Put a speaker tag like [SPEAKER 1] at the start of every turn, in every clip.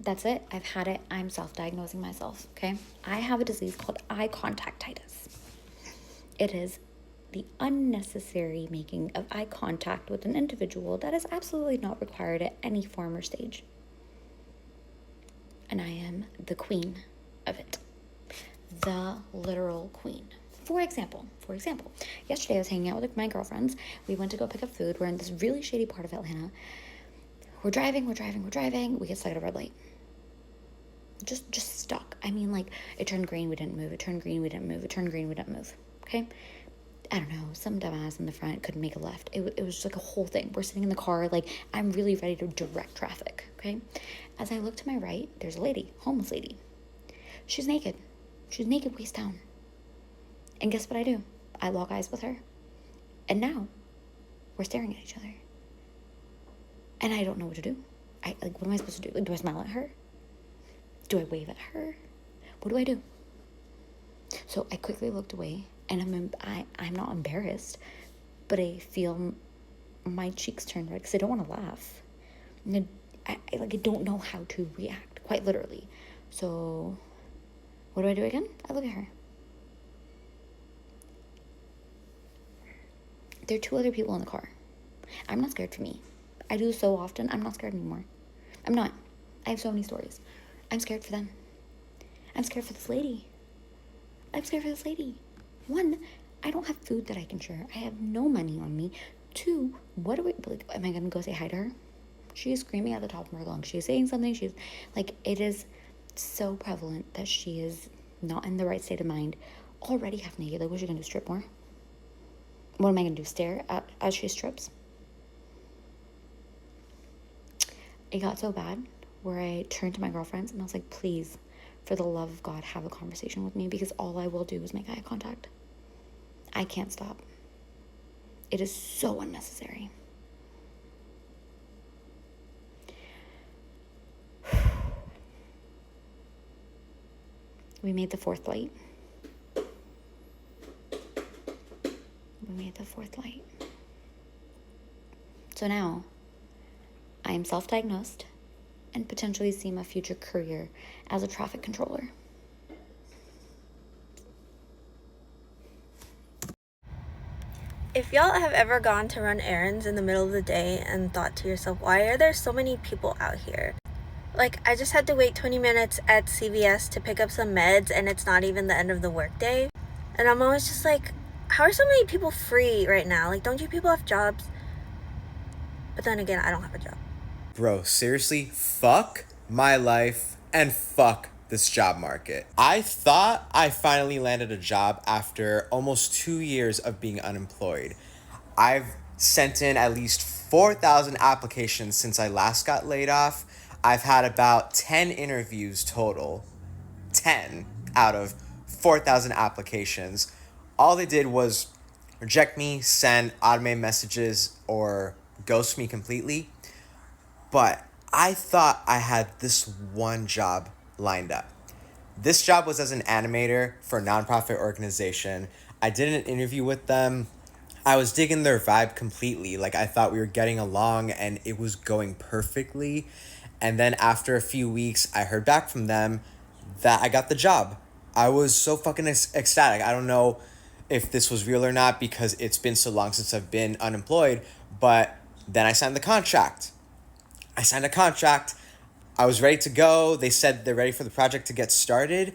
[SPEAKER 1] That's it. I've had it. I'm self-diagnosing myself, okay? I have a disease called eye contactitis. It is the unnecessary making of eye contact with an individual that is absolutely not required at any form or stage. And I am the queen of it. The literal queen. For example, yesterday I was hanging out with my girlfriends. We went to go pick up food. We're in this really shady part of Atlanta. We're driving. We get stuck at a red light. Just stuck. I mean, like, it turned green, we didn't move. It turned green, we didn't move. It turned green, we didn't move. Okay? I don't know. Some dumbass in the front couldn't make a left. It was just like a whole thing. We're sitting in the car, like, I'm really ready to direct traffic. Okay? As I look to my right, there's a lady, homeless lady. She's naked. She's naked, waist down. And guess what I do? I lock eyes with her. And now, we're staring at each other. And I don't know what to do. What am I supposed to do? Like, do I smile at her? Do I wave at her? What do I do? So I quickly looked away, and I'm not embarrassed, but I feel my cheeks turn red because I don't want to laugh. And I don't know how to react, quite literally. So what do I do again? I look at her. There are two other people in the car. I'm not scared for me. I do so often. I'm not scared anymore. I'm not. I have so many stories. I'm scared for them. I'm scared for this lady. One, I don't have food that I can share. I have no money on me. Two, am I going to go say hi to her? She is screaming at the top of her lungs. She's saying something. It is so prevalent that she is not in the right state of mind. Already half naked. Like, what's she going to do, strip more? What am I going to do, stare at as she strips? It got so bad where I turned to my girlfriends and I was like, please, for the love of God, have a conversation with me, because all I will do is make eye contact. I can't stop. It is so unnecessary. We made the fourth light. So now, I am self-diagnosed and potentially see my future career as a traffic controller.
[SPEAKER 2] If y'all have ever gone to run errands in the middle of the day and thought to yourself, why are there so many people out here? Like, I just had to wait 20 minutes at CVS to pick up some meds, and it's not even the end of the workday. And I'm always just like, how are so many people free right now? Like, don't you people have jobs? But then again, I don't have a job.
[SPEAKER 3] Bro, seriously, fuck my life and fuck this job market. I thought I finally landed a job after almost 2 years of being unemployed. I've sent in at least 4,000 applications since I last got laid off. I've had about 10 interviews total. 10 out of 4,000 applications. All they did was reject me, send automated messages, or ghost me completely. But I thought I had this one job lined up. This job was as an animator for a nonprofit organization. I did an interview with them. I was digging their vibe completely. Like, I thought we were getting along and it was going perfectly. And then after a few weeks, I heard back from them that I got the job. I was so fucking ecstatic. I don't know if this was real or not because it's been so long since I've been unemployed, but then I signed the contract. I was ready to go. They said they're ready for the project to get started.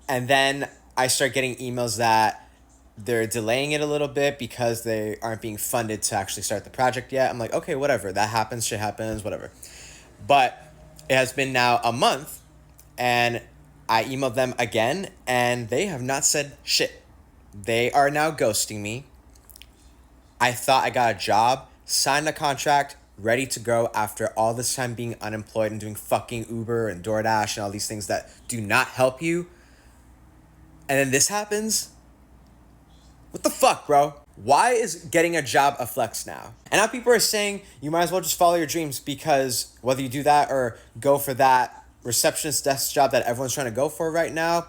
[SPEAKER 3] And then I start getting emails that they're delaying it a little bit because they aren't being funded to actually start the project yet. I'm like, okay, whatever. That happens. Shit happens. Whatever. But it has been now a month and I emailed them again and they have not said shit. They are now ghosting me. I thought I got a job, signed a contract, ready to go after all this time being unemployed and doing fucking Uber and DoorDash and all these things that do not help you. And then this happens? What the fuck, bro? Why is getting a job a flex now? And now people are saying you might as well just follow your dreams because whether you do that or go for that receptionist desk job that everyone's trying to go for right now,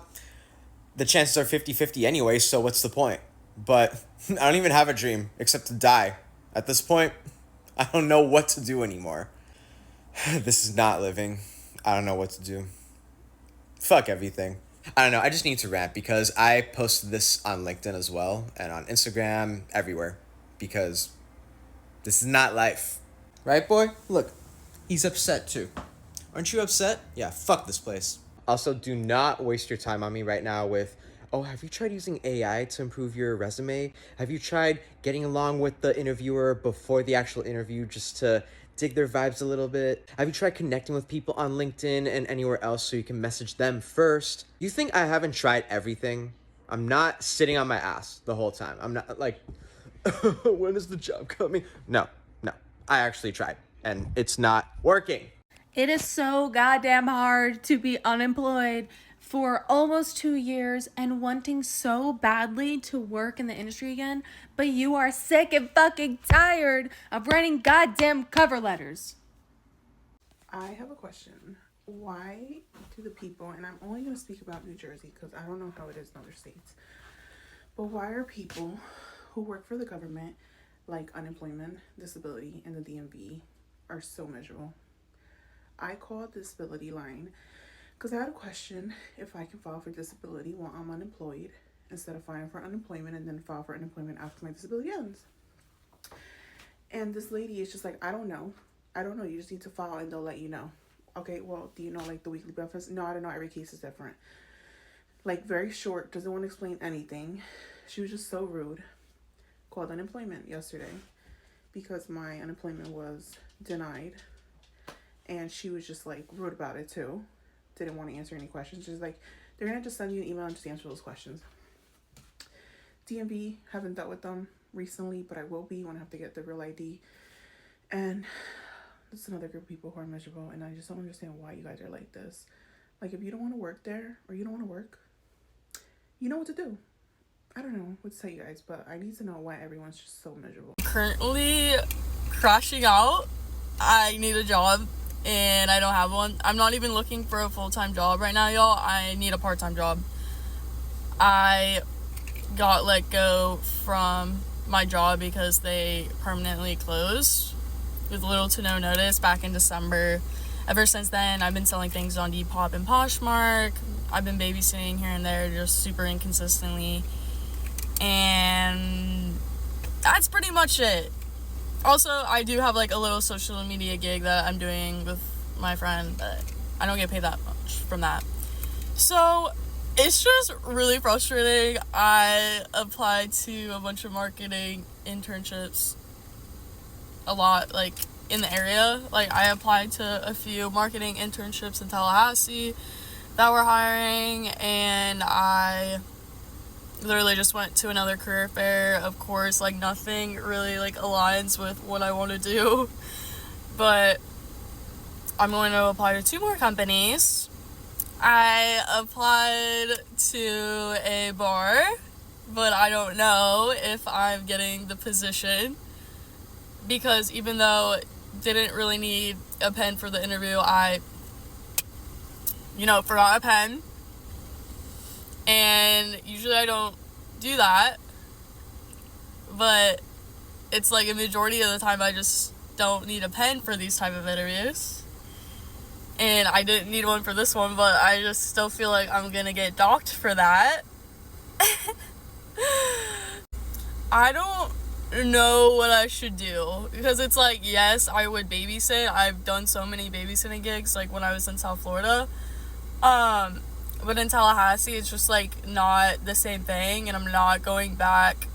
[SPEAKER 3] the chances are 50-50 anyway, so what's the point? But I don't even have a dream except to die. At this point, I don't know what to do anymore. This is not living. I don't know what to do. Fuck everything. I don't know. I just need to rant because I posted this on LinkedIn as well and on Instagram, everywhere. Because this is not life. Right, boy? Look, he's upset too. Aren't you upset? Yeah, fuck this place. Also, do not waste your time on me right now with, oh, have you tried using AI to improve your resume? Have you tried getting along with the interviewer before the actual interview just to dig their vibes a little bit? Have you tried connecting with people on LinkedIn and anywhere else so you can message them first? You think I haven't tried everything? I'm not sitting on my ass the whole time. I'm not like, when is the job coming? No, no. I actually tried and it's not working.
[SPEAKER 4] It is so goddamn hard to be unemployed for almost 2 years and wanting so badly to work in the industry again, but you are sick and fucking tired of writing goddamn cover letters.
[SPEAKER 5] I have a question. Why do the people, and I'm only going to speak about New Jersey because I don't know how it is in other states, but why are people who work for the government, like unemployment, disability, and the DMV, are so miserable? I called the disability line because I had a question if I can file for disability while I'm unemployed instead of filing for unemployment and then file for unemployment after my disability ends. And this lady is just like, I don't know. You just need to file and they'll let you know. Okay, well, do you know like the weekly benefits? No, I don't know. Every case is different. Like very short, doesn't want to explain anything. She was just so rude. Called unemployment yesterday because my unemployment was denied. And she was just like rude about it too. Didn't want to answer any questions. Just like, they're going to just send you an email and just answer those questions. DMV, haven't dealt with them recently, but I will be when I have to get the real ID. And it's another group of people who are miserable. And I just don't understand why you guys are like this. Like, if you don't want to work there or you don't want to work, you know what to do. I don't know what to tell you guys, but I need to know why everyone's just so miserable.
[SPEAKER 6] Currently crashing out. I need a job and I don't have one. I'm not even looking for a full-time job right now, y'all. I need a part-time job. I got let go from my job because they permanently closed with little to no notice back in December. Ever since then, I've been selling things on Depop and Poshmark. I've been babysitting here and there just super inconsistently. And that's pretty much it. Also, I do have like a little social media gig that I'm doing with my friend, but I don't get paid that much from that. So it's just really frustrating. I applied to a bunch of marketing internships a lot, like in the area. Like I applied to a few marketing internships in Tallahassee that were hiring, and I literally just went to another career fair. Of course, like nothing really like aligns with what I want to do, but I'm going to apply to 2 more companies. I applied to a bar, but I don't know if I'm getting the position because even though didn't really need a pen for the interview, I forgot a pen. And usually I don't do that, but it's like a majority of the time I just don't need a pen for these type of interviews. And I didn't need one for this one, but I just still feel like I'm gonna get docked for that. I don't know what I should do because it's like, yes, I would babysit. I've done so many babysitting gigs like when I was in South Florida. But in Tallahassee, it's just, like, not the same thing, and I'm not going back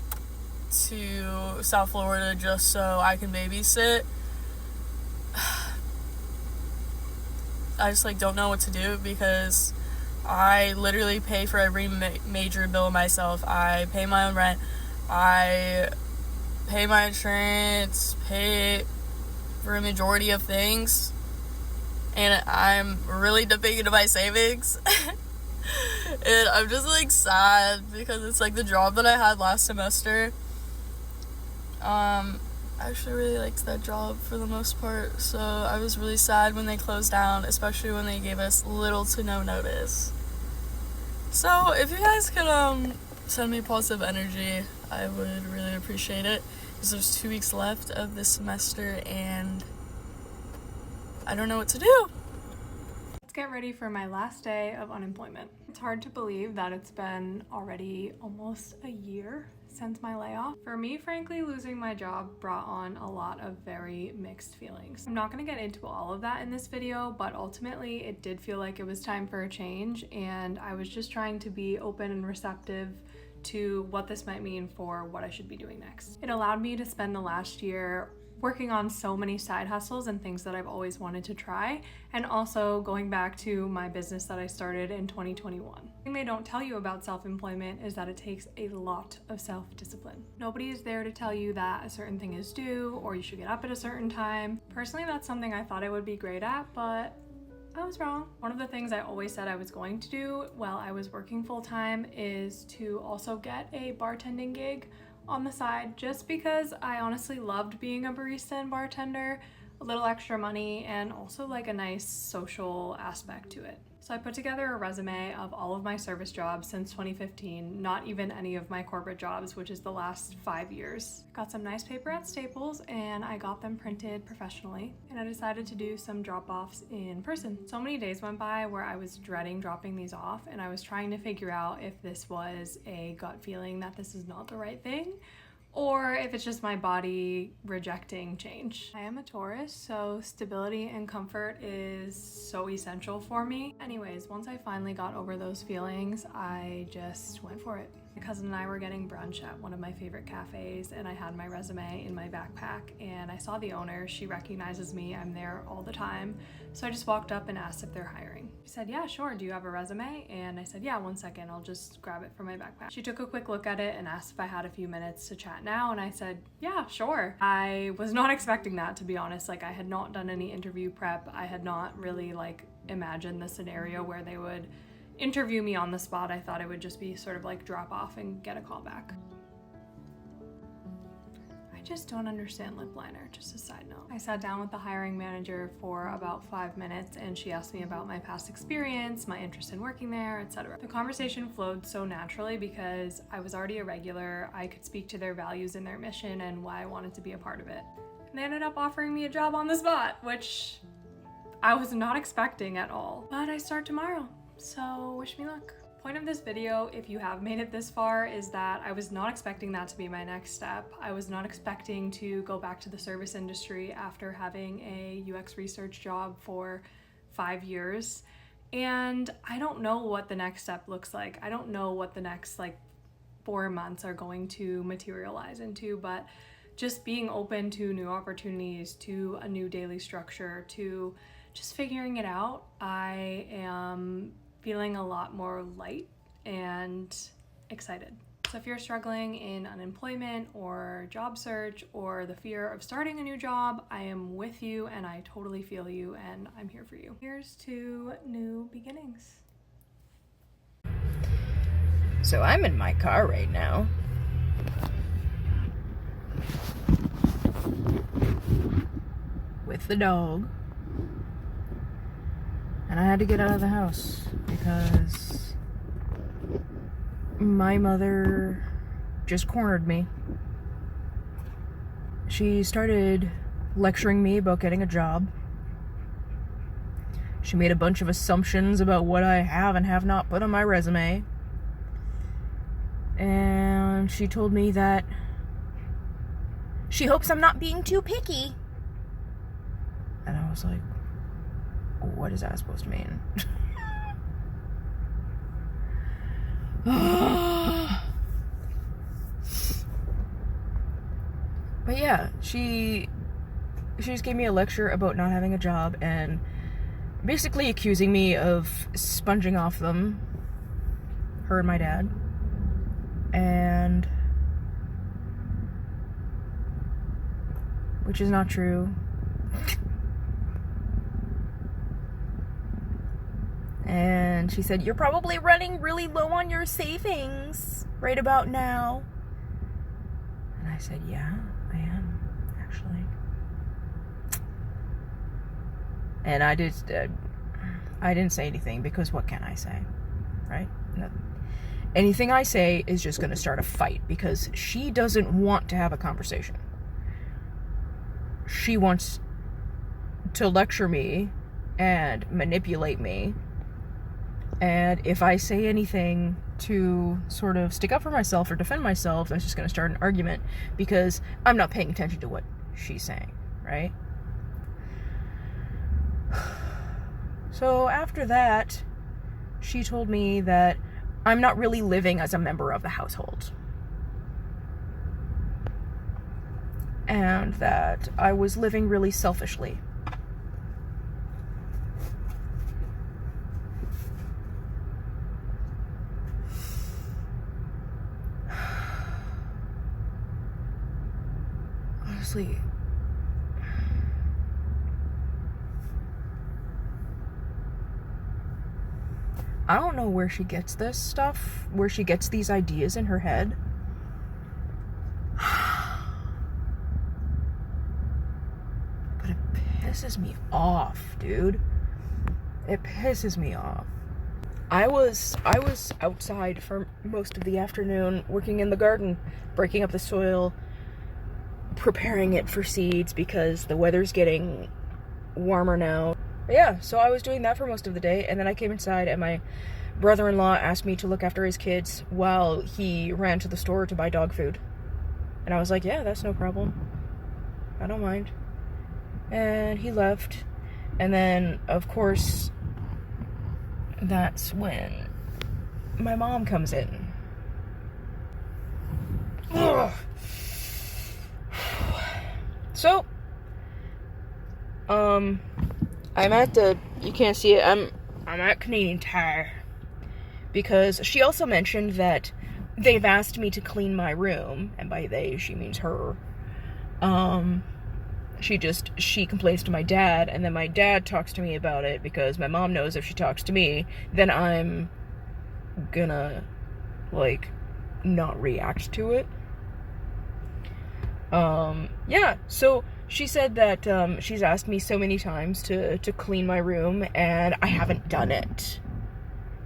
[SPEAKER 6] to South Florida just so I can babysit. I just, like, don't know what to do because I literally pay for every major bill myself. I pay my own rent. I pay my insurance, pay for a majority of things, and I'm really dipping into my savings. And I'm just like sad because it's like the job that I had last semester. I actually really liked that job for the most part, so I was really sad when they closed down, especially when they gave us little to no notice. So if you guys could send me positive energy, I would really appreciate it because there's 2 weeks left of this semester and I don't know what to do.
[SPEAKER 4] get ready for my last day of unemployment. It's hard to believe that it's been already almost a year since my layoff. For me, frankly, losing my job brought on a lot of very mixed feelings. I'm not gonna get into all of that in this video, but ultimately it did feel like it was time for a change, and I was just trying to be open and receptive to what this might mean for what I should be doing next. It allowed me to spend the last year working on so many side hustles and things that I've always wanted to try, and also going back to my business that I started in 2021. The thing they don't tell you about self-employment is that it takes a lot of self-discipline. Nobody is there to tell you that a certain thing is due or you should get up at a certain time. Personally, that's something I thought I would be great at, but I was wrong. One of the things I always said I was going to do while I was working full-time is to also get a bartending gig on the side, just because I honestly loved being a barista and bartender, a little extra money, and also like a nice social aspect to it. So I put together a resume of all of my service jobs since 2015, not even any of my corporate jobs, which is the last 5 years. Got some nice paper at Staples and I got them printed professionally, and I decided to do some drop-offs in person. So many days went by where I was dreading dropping these off, and I was trying to figure out if this was a gut feeling that this is not the right thing, or if it's just my body rejecting change. I am a Taurus, so stability and comfort is so essential for me. Anyways, once I finally got over those feelings, I just went for it. My cousin and I were getting brunch at one of my favorite cafes, and I had my resume in my backpack, and I saw the owner. She recognizes me, I'm there all the time. So I just walked up and asked if they're hiring. She said, yeah, sure, do you have a resume? And I said, yeah, 1 second, I'll just grab it from my backpack. She took a quick look at it and asked if I had a few minutes to chat now, and I said, yeah, sure. I was not expecting that, to be honest. Like, I had not done any interview prep. I had not really imagined the scenario where they would interview me on the spot. I thought it would just be sort of like drop off and get a call back. I just don't understand lip liner, just a side note. I sat down with the hiring manager for about 5 minutes, and she asked me about my past experience, my interest in working there, etc. The conversation flowed so naturally because I was already a regular. I could speak to their values and their mission and why I wanted to be a part of it. And they ended up offering me a job on the spot, which I was not expecting at all. But I start tomorrow, so wish me luck. Point of this video, if you have made it this far, is that I was not expecting that to be my next step. I was not expecting to go back to the service industry after having a UX research job for 5 years. And I don't know what the next step looks like. I don't know what the next 4 months are going to materialize into, but just being open to new opportunities, to a new daily structure, to just figuring it out, I am feeling a lot more light and excited. So if you're struggling in unemployment or job search or the fear of starting a new job, I am with you and I totally feel you and I'm here for you. Here's to new beginnings.
[SPEAKER 7] So I'm in my car right now. With the dog. And I had to get out of the house because my mother just cornered me. She started lecturing me about getting a job. She made a bunch of assumptions about what I have and have not put on my resume. And she told me that she hopes I'm not being too picky. And I was like, what is that supposed to mean? But yeah, she just gave me a lecture about not having a job and basically accusing me of sponging off them, her and my dad. And which is not true. And she said, you're probably running really low on your savings right about now. And I said, yeah, I am, actually. And I didn't say anything because what can I say, right? No. Anything I say is just going to start a fight because she doesn't want to have a conversation. She wants to lecture me and manipulate me. And if I say anything to sort of stick up for myself or defend myself, that's just going to start an argument because I'm not paying attention to what she's saying, right? So after that, she told me that I'm not really living as a member of the household. And that I was living really selfishly. Honestly, I don't know where she gets this stuff, where she gets these ideas in her head. But it pisses me off, dude. It pisses me off. I was outside for most of the afternoon working in the garden, breaking up the soil, preparing it for seeds because the weather's getting warmer now. But yeah, so I was doing that for most of the day, and then I came inside and my brother-in-law asked me to look after his kids while he ran to the store to buy dog food. And I was like, yeah, that's no problem. I don't mind. And he left. And then, of course, that's when my mom comes in. Ugh. So, I'm at the, you can't see it, I'm at Canadian Tire, because she also mentioned that they've asked me to clean my room, and by they, she means her. She complains to my dad, and then my dad talks to me about it, because my mom knows if she talks to me, then I'm gonna, like, not react to it. Yeah, so she said that, she's asked me so many times to clean my room, and I haven't done it.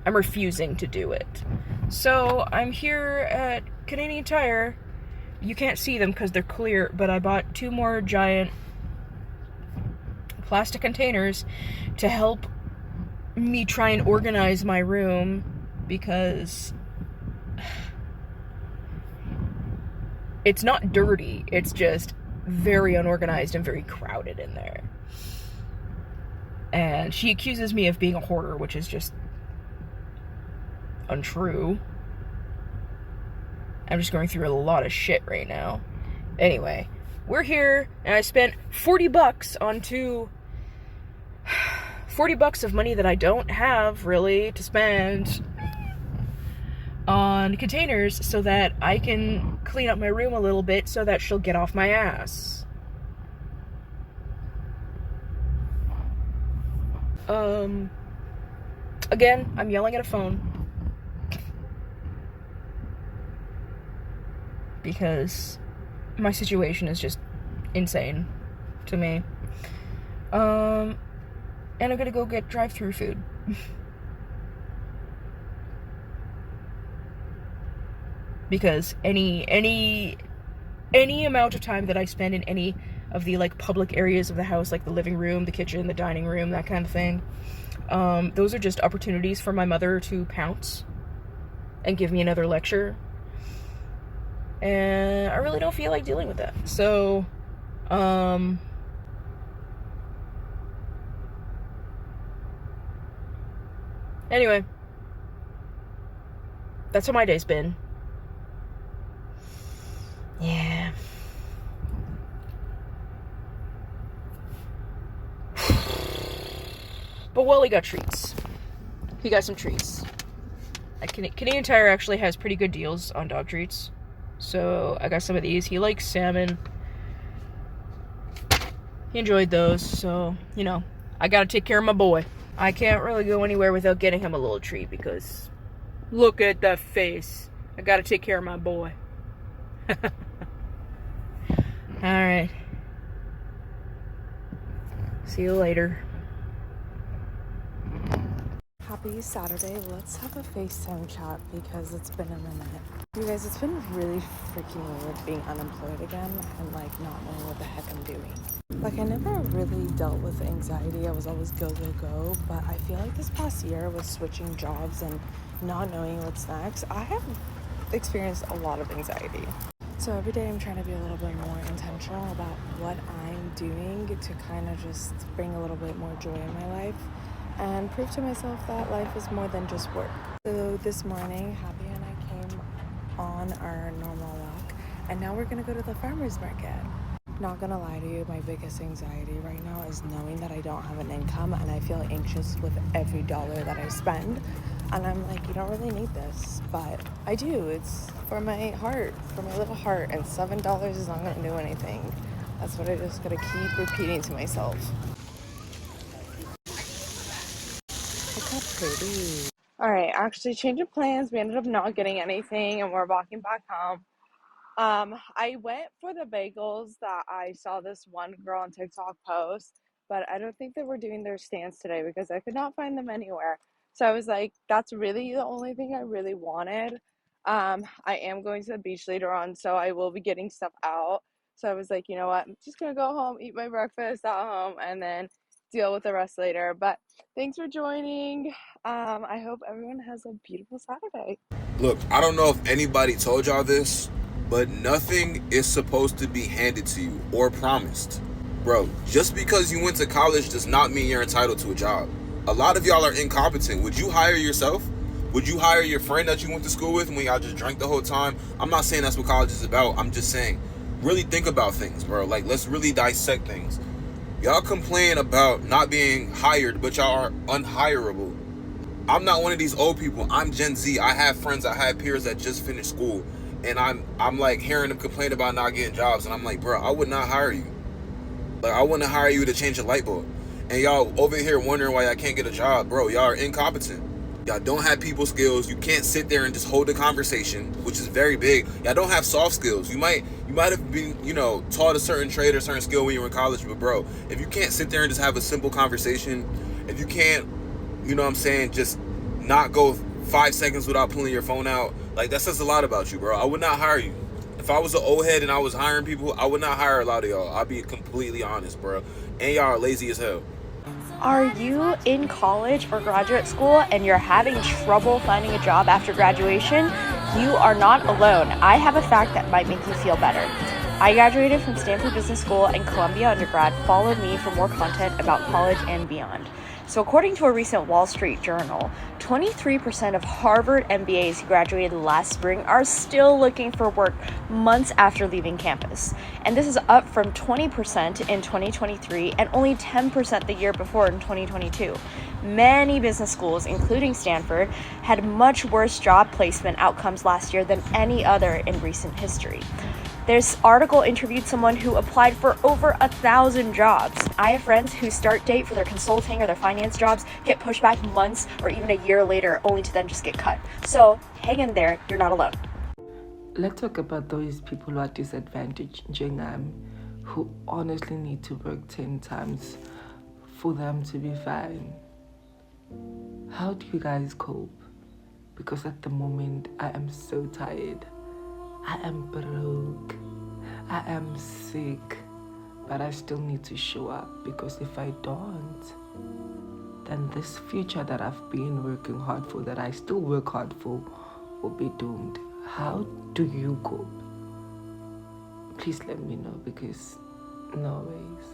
[SPEAKER 7] I'm refusing to do it. So, I'm here at Canadian Tire. You can't see them because they're clear, but I bought 2 more giant plastic containers to help me try and organize my room, because it's not dirty, it's just very unorganized and very crowded in there. And she accuses me of being a hoarder, which is just untrue. I'm just going through a lot of shit right now. Anyway, we're here, and I spent $40 on 40 bucks of money that I don't have, really, to spend on containers so that I can clean up my room a little bit so that she'll get off my ass. Again, I'm yelling at a phone. Because my situation is just insane to me. And I'm gonna go get drive-thru food. Because any amount of time that I spend in any of the, like, public areas of the house, like the living room, the kitchen, the dining room, that kind of thing, those are just opportunities for my mother to pounce and give me another lecture. And I really don't feel like dealing with that. So, anyway, that's how my day's been. Yeah. But Wally got treats. He got some treats. Canadian Tire actually has pretty good deals on dog treats. So I got some of these. He likes salmon. He enjoyed those. So, you know, I gotta take care of my boy. I can't really go anywhere without getting him a little treat because look at that face. I gotta take care of my boy. Alright. See you later.
[SPEAKER 8] Happy Saturday. Let's have a FaceTime chat because it's been a minute. You guys, it's been really freaking weird being unemployed again and, like, not knowing what the heck I'm doing. Like, I never really dealt with anxiety. I was always go, go, go. But I feel like this past year with switching jobs and not knowing what's next, I have experienced a lot of anxiety. So every day I'm trying to be a little bit more intentional about what I'm doing to kind of just bring a little bit more joy in my life and prove to myself that life is more than just work. So this morning, Happy and I came on our normal walk, and now we're gonna go to the farmer's market. Not gonna lie to you, my biggest anxiety right now is knowing that I don't have an income, and I feel anxious with every dollar that I spend. And I'm like, you don't really need this, but I do. It's for my heart, for my little heart, and $7 is not gonna do anything. That's what I just gotta keep repeating to myself. Look how pretty. All right, actually, change of plans. We ended up not getting anything, and we're walking back home. I went for the bagels that I saw this one girl on TikTok post, but I don't think that we're doing their stands today because I could not find them anywhere. So I was like, that's really the only thing I really wanted. I am going to the beach later on, so I will be getting stuff out. So I was like, you know what? I'm just gonna go home, eat my breakfast at home, and then deal with the rest later. But thanks for joining. I hope everyone has a beautiful Saturday.
[SPEAKER 9] Look, I don't know if anybody told y'all this, but nothing is supposed to be handed to you or promised. Bro, just because you went to college does not mean you're entitled to a job. A lot of y'all are incompetent. Would you hire yourself? Would you hire your friend that you went to school with when y'all just drank the whole time? I'm not saying that's what college is about. I'm just saying, really think about things, bro. Like, let's really dissect things. Y'all complain about not being hired, but y'all are unhireable. I'm not one of these old people. I'm Gen Z. I have friends, I have peers that just finished school, and I'm like hearing them complain about not getting jobs, and I'm like, bro, I would not hire you. Like, I wouldn't hire you to change a light bulb. And y'all over here wondering why y'all can't get a job. Bro, y'all are incompetent. Y'all don't have people skills. You can't sit there and just hold a conversation, which is very big. Y'all don't have soft skills. You might have been, taught a certain trade or certain skill when you were in college, but bro, if you can't sit there and just have a simple conversation, if you can't, just not go 5 seconds without pulling your phone out, like, that says a lot about you, bro. I would not hire you. If I was an old head and I was hiring people, I would not hire a lot of y'all. I'll be completely honest, bro. And y'all are lazy as hell.
[SPEAKER 10] Are you in college or graduate school and you're having trouble finding a job after graduation? You are not alone. I have a fact that might make you feel better. I graduated from Stanford Business School and Columbia undergrad. Follow me for more content about college and beyond. So according to a recent Wall Street Journal, 23% of Harvard MBAs who graduated last spring are still looking for work months after leaving campus. And this is up from 20% in 2023 and only 10% the year before in 2022. Many business schools, including Stanford, had much worse job placement outcomes last year than any other in recent history. This article interviewed someone who applied for over 1,000 jobs. I have friends whose start date for their consulting or their finance jobs get pushed back months or even a year later, only to then just get cut. So hang in there, you're not alone.
[SPEAKER 11] Let's talk about those people who are disadvantaged, who honestly need to work 10 times for them to be fine. How do you guys cope? Because at the moment, I am so tired. I am broke. I am sick. But I still need to show up, because if I don't, then this future that I've been working hard for, that I still work hard for, will be doomed. How do you cope? Please let me know, because no ways.